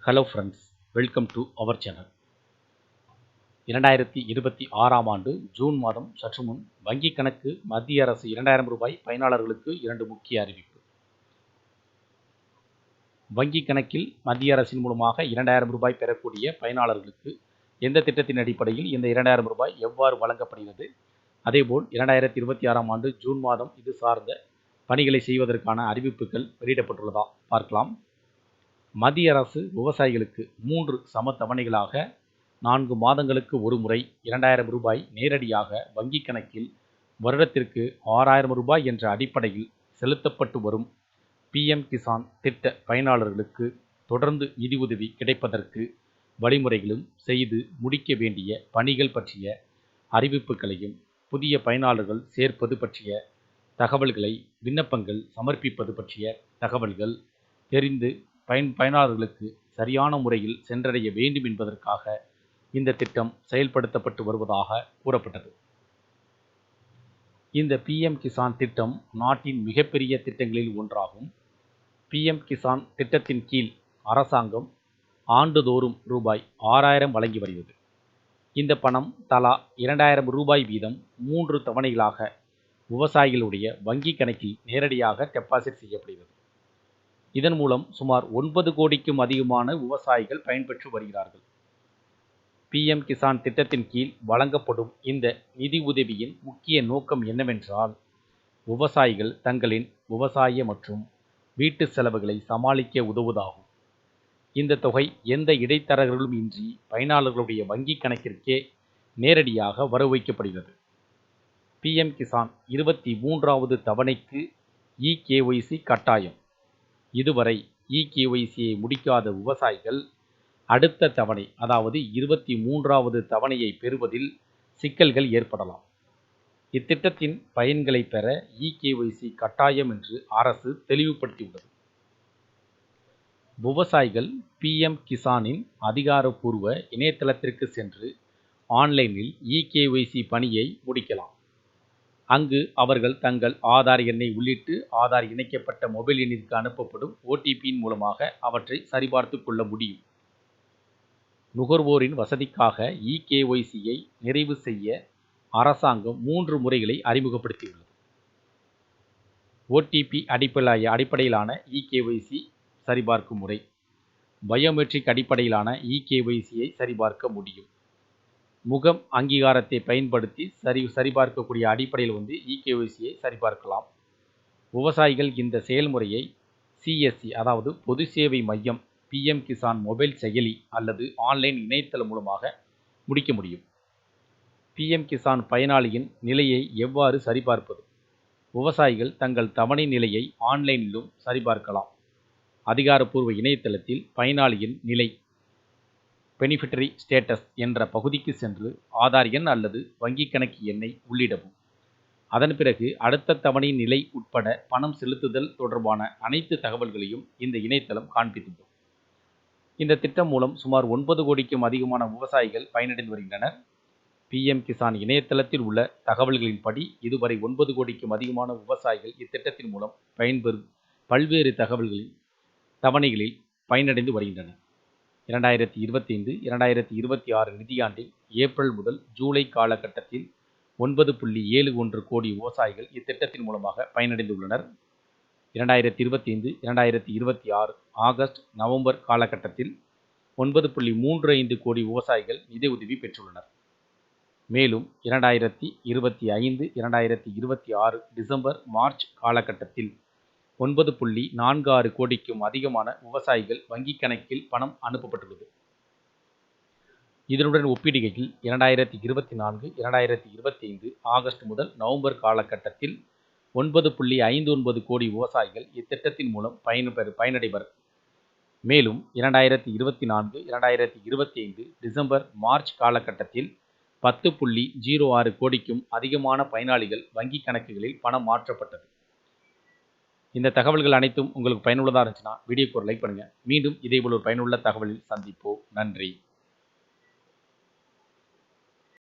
Hello friends, welcome to our channel. 2026ஆம் ஆண்டு June மாதம் சற்று முன் வங்கிக் கணக்கு மத்திய அரசு ரூபாய் 2000 பயனாளர்களுக்கு 2 முக்கிய அறிவிப்பு. வங்கிக் கணக்கில் மத்திய அரசின் மூலமாக ரூபாய் 2000 பெறக்கூடிய பயனாளர்களுக்கு எந்த திட்டத்தின் அடிப்படையில் இந்த ரூபாய் 2000 எவ்வாறு வழங்கப்படுகிறது, அதேபோல் 2026ஆம் ஆண்டு ஜூன் மாதம் இது சார்ந்த பணிகளை செய்வதற்கான அறிவிப்புகள் வெளியிடப்பட்டுள்ளதா பார்க்கலாம். மத்திய அரசு விவசாயிகளுக்கு 3 சம தவணைகளாக 4 மாதங்களுக்கு ஒரு முறை ரூபாய் நேரடியாக வங்கிக் கணக்கில் வருடத்திற்கு ரூபாய் என்ற அடிப்படையில் செலுத்தப்பட்டு வரும் PM கிசான் திட்ட பயனாளர்களுக்கு தொடர்ந்து நிதியுதவி கிடைப்பதற்கு வழிமுறைகளும் செய்து முடிக்க வேண்டிய பணிகள் பற்றிய அறிவிப்புகளையும், புதிய பயனாளர்கள் சேர்ப்பது பற்றிய தகவல்களை, விண்ணப்பங்கள் சமர்ப்பிப்பது பற்றிய தகவல்கள் தெரிந்து பயனாளர்களுக்கு சரியான முறையில் சென்றடைய வேண்டும் என்பதற்காக இந்த திட்டம் செயல்படுத்தப்பட்டு வருவதாக கூறப்பட்டது. இந்த PM கிசான் திட்டம் நாட்டின் மிகப்பெரிய திட்டங்களில் ஒன்றாகும். PM கிசான் திட்டத்தின் கீழ் அரசாங்கம் ஆண்டுதோறும் ரூபாய் 6000 வழங்கி வருகிறது. இந்த பணம் தலா ரூபாய் வீதம் 3 தவணைகளாக விவசாயிகளுடைய வங்கி கணக்கில் நேரடியாக டெபாசிட் செய்யப்படுகிறது. இதன் மூலம் சுமார் 9 கோடிக்கும் அதிகமான விவசாயிகள் பயன்பெற்று வருகிறார்கள். PM கிசான் திட்டத்தின் கீழ் வழங்கப்படும் இந்த நிதி உதவியின் முக்கிய நோக்கம் என்னவென்றால், விவசாயிகள் தங்களின் விவசாய மற்றும் வீட்டு செலவுகளை சமாளிக்க உதவுவதாகும். இந்த தொகை எந்த இடைத்தரகர்களும் இன்றி பயனாளர்களுடைய வங்கி கணக்கிற்கே நேரடியாக வரவு வைக்கப்படுகிறது. PM கிசான் 23வது தவணைக்கு eKYC கட்டாயம். இதுவரை eKYCயை முடிக்காத விவசாயிகள் அடுத்த தவணை, அதாவது 23வது தவணையை பெறுவதில் சிக்கல்கள் ஏற்படலாம். இத்திட்டத்தின் பயன்களை பெற eKYC கட்டாயம் என்று அரசு தெளிவுபடுத்தியுள்ளது. விவசாயிகள் PM கிசானின் அதிகாரப்பூர்வ இணையதளத்திற்கு சென்று ஆன்லைனில் eKYC பணியை முடிக்கலாம். அங்கு அவர்கள் தங்கள் ஆதார் எண்ணை உள்ளிட்டு ஆதார் இணைக்கப்பட்ட மொபைல் எண்ணிற்கு அனுப்பப்படும் OTPயின் மூலமாக அவற்றை சரிபார்த்து கொள்ள முடியும். நுகர்வோரின் வசதிக்காக eKYCயை நிறைவு செய்ய அரசாங்கம் 3 முறைகளை அறிமுகப்படுத்தியுள்ளது. OTP அடிப்படையிலான eKYC சரிபார்க்கும் முறை, பயோமெட்ரிக் அடிப்படையிலான eKYCயை சரிபார்க்க முடியும். முகம் அங்கீகாரத்தை பயன்படுத்தி சரிபார்க்கக்கூடிய அடிப்படையில் eKYCயை சரிபார்க்கலாம். விவசாயிகள் இந்த செயல்முறையை CSC, அதாவது பொது சேவை மையம், PM கிசான் மொபைல் செயலி அல்லது ஆன்லைன் இணையதளம் மூலமாக முடிக்க முடியும். PM கிசான் பயனாளியின் நிலையை எவ்வாறு சரிபார்ப்பது? விவசாயிகள் தங்கள் தவணை நிலையை ஆன்லைனிலும் சரிபார்க்கலாம். அதிகாரப்பூர்வ இணையதளத்தில் பயனாளியின் நிலை, பெனிஃபிட்டரி ஸ்டேட்டஸ் என்ற பகுதிக்கு சென்று ஆதார் எண் அல்லது வங்கி கணக்கு எண்ணை உள்ளிடவும். அதன் பிறகு அடுத்த தவணையின் நிலை உட்பட பணம் செலுத்துதல் தொடர்பான அனைத்து தகவல்களையும் இந்த இணையதளம் காண்பித்துள்ளது. இந்த திட்டம் மூலம் சுமார் 9 கோடிக்கும் அதிகமான விவசாயிகள் பயனடைந்து வருகின்றனர். PM கிசான் இணையதளத்தில் உள்ள தகவல்களின்படி இதுவரை 9 கோடிக்கும் அதிகமான விவசாயிகள் இத்திட்டத்தின் மூலம் பயன்பெறும் பல்வேறு தவணைகளில் பயனடைந்து வருகின்றனர். 2025-2026 நிதியாண்டில் ஏப்ரல் முதல் ஜூலை காலகட்டத்தில் 9.71 கோடி விவசாயிகள் இத்திட்டத்தின் மூலமாக பயனடைந்துள்ளனர். 2025-2026 ஆகஸ்ட் நவம்பர் காலகட்டத்தில் 9.35 கோடி விவசாயிகள் நிதியுதவி பெற்றுள்ளனர். மேலும் 2025-2026 டிசம்பர் மார்ச் காலகட்டத்தில் 9.46 கோடிக்கும் அதிகமான விவசாயிகள் வங்கி கணக்கில் பணம் அனுப்பப்பட்டுள்ளது. இதனுடன் ஒப்பிடுகையில் 2024-2025 ஆகஸ்ட் முதல் நவம்பர் காலகட்டத்தில் 9.59 கோடி விவசாயிகள் இத்திட்டத்தின் மூலம் பயனடைவர். மேலும் 2024-2025 டிசம்பர் மார்ச் காலகட்டத்தில் 10.06 கோடிக்கும் அதிகமான பயனாளிகள் வங்கி கணக்குகளில் பணம் மாற்றப்பட்டது. இந்த தகவல்கள் அனைத்தும் உங்களுக்கு பயனுள்ளதாக இருந்துச்சுன்னா வீடியோக்கு ஒரு லைக் பண்ணுங்கள். மீண்டும் இதேபோல் ஒரு பயனுள்ள தகவலில் சந்திப்போம். நன்றி.